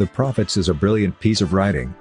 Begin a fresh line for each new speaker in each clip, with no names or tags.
The Prophets is a brilliant piece of writing.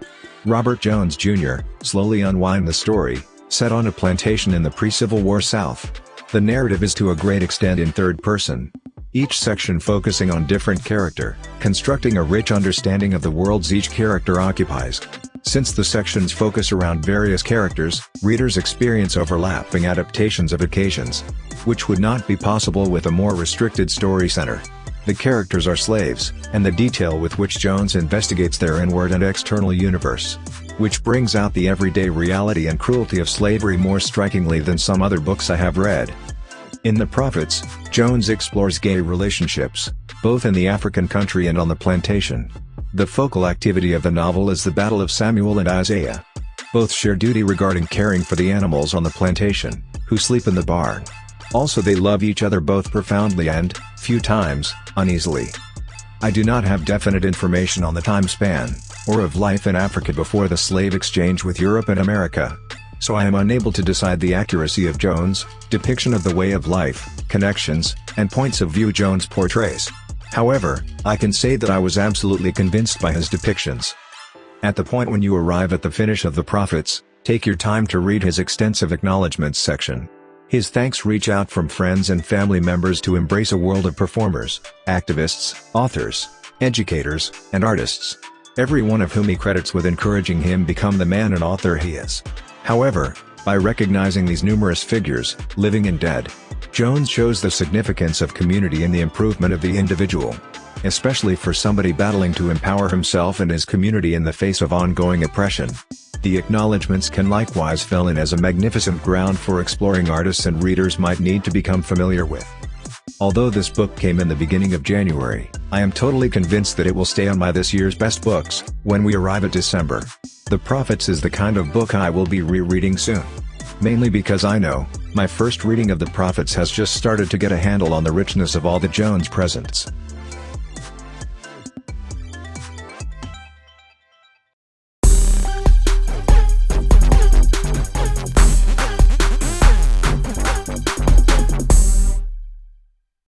Robert Jones Jr. slowly unwind the story, set on a plantation in the pre-Civil War South. The narrative is to a great extent in third person. Each section focusing on different character, constructing a rich understanding of the worlds each character occupies. Since the sections focus around various characters, readers experience overlapping adaptations of occasions, which would not be possible with a more restricted story center. The characters are slaves, and the detail with which Jones investigates their inward and external universe, which brings out the everyday reality and cruelty of slavery more strikingly than some other books I have read. In The Prophets, Jones explores gay relationships, both in the African country and on the plantation. The focal activity of the novel is the battle of Samuel and Izaiah. Both share duty regarding caring for the animals on the plantation, who sleep in the barn. Also they love each other both profoundly and, few times, uneasily. I do not have definite information on the time span, or of life in Africa before the slave exchange with Europe and America. So I am unable to decide the accuracy of Jones' depiction of the way of life, connections, and points of view Jones portrays. However, I can say that I was absolutely convinced by his depictions. At the point when you arrive at the finish of The Prophets, take your time to read his extensive acknowledgments section. His thanks reach out from friends and family members to embrace a world of performers, activists, authors, educators, and artists, every one of whom he credits with encouraging him become the man and author he is. However, by recognizing these numerous figures, living and dead, Jones shows the significance of community in the improvement of the individual, especially for somebody battling to empower himself and his community in the face of ongoing oppression. The acknowledgments can likewise fill in as a magnificent ground for exploring artists and readers might need to become familiar with. Although this book came in the beginning of January, I am totally convinced that it will stay on my this year's best books, when we arrive at December. The Prophets is the kind of book I will be rereading soon. Mainly because I know, my first reading of The Prophets has just started to get a handle on the richness of all that Jones presents.